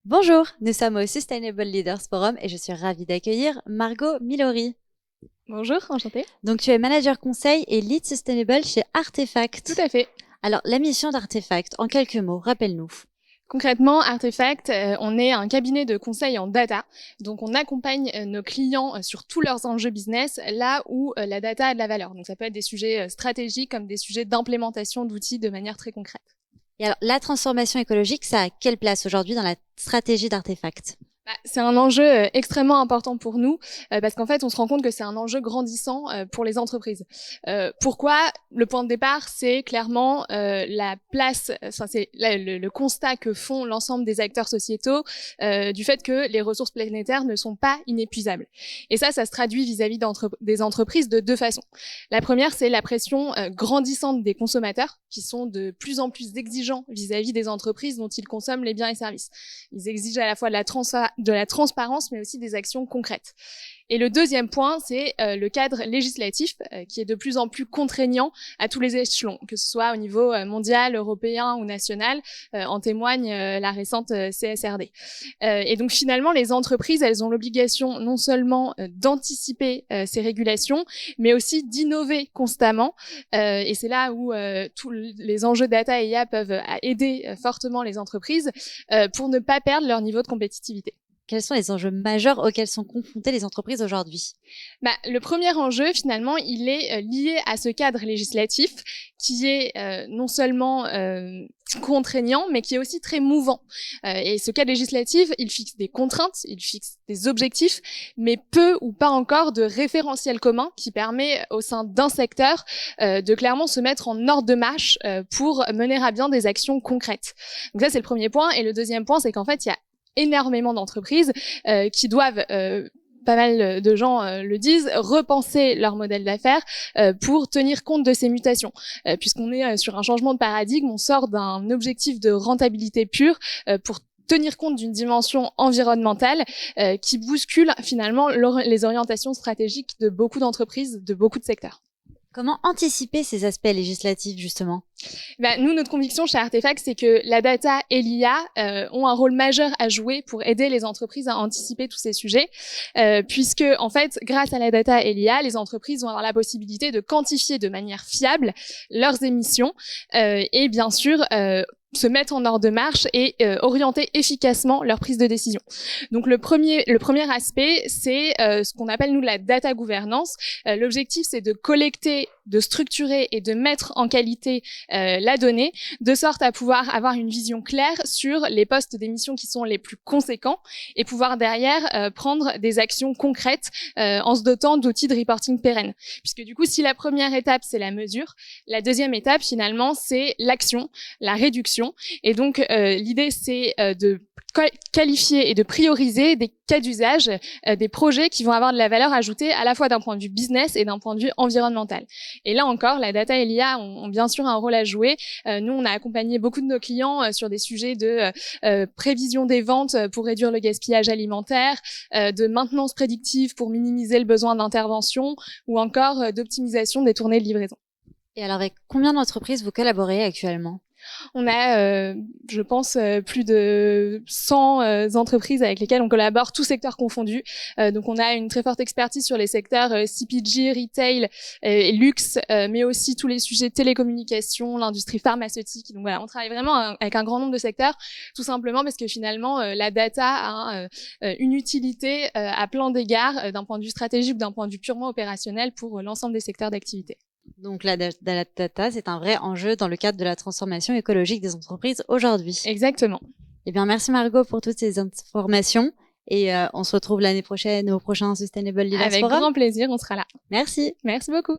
Bonjour, nous sommes au Sustainable Leaders Forum et je suis ravie d'accueillir Margot Milori. Bonjour, enchantée. Donc tu es manager conseil et lead sustainable chez Artefact. Tout à fait. Alors la mission d'Artefact, en quelques mots, rappelle-nous. Concrètement, Artefact, on est un cabinet de conseil en data. Donc, on accompagne nos clients sur tous leurs enjeux business, là où la data a de la valeur. Donc, ça peut être des sujets stratégiques comme des sujets d'implémentation d'outils de manière très concrète. Et alors la transformation écologique, ça a quelle place aujourd'hui dans la stratégie d'Artefact ? C'est un enjeu extrêmement important pour nous parce qu'en fait, on se rend compte que c'est un enjeu grandissant pour les entreprises. Pourquoi ? Le point de départ, c'est clairement la place, c'est le constat que font l'ensemble des acteurs sociétaux du fait que les ressources planétaires ne sont pas inépuisables. Et ça se traduit vis-à-vis des entreprises de deux façons. La première, c'est la pression grandissante des consommateurs qui sont de plus en plus exigeants vis-à-vis des entreprises dont ils consomment les biens et services. Ils exigent à la fois de la transparence, mais aussi des actions concrètes. Et le deuxième point, c'est le cadre législatif qui est de plus en plus contraignant à tous les échelons, que ce soit au niveau mondial, européen ou national, en témoigne la récente CSRD. Et donc finalement, les entreprises, elles ont l'obligation non seulement d'anticiper ces régulations, mais aussi d'innover constamment. Et c'est là où tous les enjeux data et IA peuvent aider fortement les entreprises pour ne pas perdre leur niveau de compétitivité. Quels sont les enjeux majeurs auxquels sont confrontées les entreprises aujourd'hui ? Le premier enjeu, finalement, il est lié à ce cadre législatif qui est non seulement contraignant, mais qui est aussi très mouvant. Et ce cadre législatif, il fixe des contraintes, il fixe des objectifs, mais peu ou pas encore de référentiel commun qui permet au sein d'un secteur de clairement se mettre en ordre de marche pour mener à bien des actions concrètes. Donc ça, c'est le premier point. Et le deuxième point, c'est qu'en fait, il y a énormément d'entreprises qui doivent pas mal de gens le disent, repenser leur modèle d'affaires pour tenir compte de ces mutations. Puisqu'on est sur un changement de paradigme, on sort d'un objectif de rentabilité pure pour tenir compte d'une dimension environnementale qui bouscule finalement les orientations stratégiques de beaucoup d'entreprises, de beaucoup de secteurs. Comment anticiper ces aspects législatifs, justement ? Nous, notre conviction chez Artefact, c'est que la data et l'IA ont un rôle majeur à jouer pour aider les entreprises à anticiper tous ces sujets, puisque, en fait, grâce à la data et l'IA, les entreprises vont avoir la possibilité de quantifier de manière fiable leurs émissions et, bien sûr, se mettre en ordre de marche et orienter efficacement leur prise de décision. Donc le premier aspect, c'est ce qu'on appelle nous la data gouvernance. L'objectif, c'est de collecter, de structurer et de mettre en qualité la donnée, de sorte à pouvoir avoir une vision claire sur les postes d'émission qui sont les plus conséquents et pouvoir derrière prendre des actions concrètes en se dotant d'outils de reporting pérennes. Puisque du coup, si la première étape, c'est la mesure, la deuxième étape, finalement, c'est l'action, la réduction. Et donc, l'idée, c'est de qualifier et de prioriser des cas d'usage, des projets qui vont avoir de la valeur ajoutée à la fois d'un point de vue business et d'un point de vue environnemental. Et là encore, la data et l'IA ont bien sûr un rôle à jouer. Nous, on a accompagné beaucoup de nos clients sur des sujets de prévision des ventes pour réduire le gaspillage alimentaire, de maintenance prédictive pour minimiser le besoin d'intervention ou encore d'optimisation des tournées de livraison. Et alors, avec combien d'entreprises vous collaborez actuellement ? On a, je pense, plus de 100 entreprises avec lesquelles on collabore, tous secteurs confondus. Donc, on a une très forte expertise sur les secteurs CPG, retail et luxe, mais aussi tous les sujets de télécommunications, l'industrie pharmaceutique. Donc, voilà, on travaille vraiment avec un grand nombre de secteurs, tout simplement parce que finalement, la data a une utilité à plein d'égards, d'un point de vue stratégique, d'un point de vue purement opérationnel pour l'ensemble des secteurs d'activité. Donc la data, c'est un vrai enjeu dans le cadre de la transformation écologique des entreprises aujourd'hui. Exactement. Eh bien, merci Margot pour toutes ces informations et on se retrouve l'année prochaine au prochain Sustainable Leaders Forum. Avec grand plaisir, on sera là. Merci. Merci beaucoup.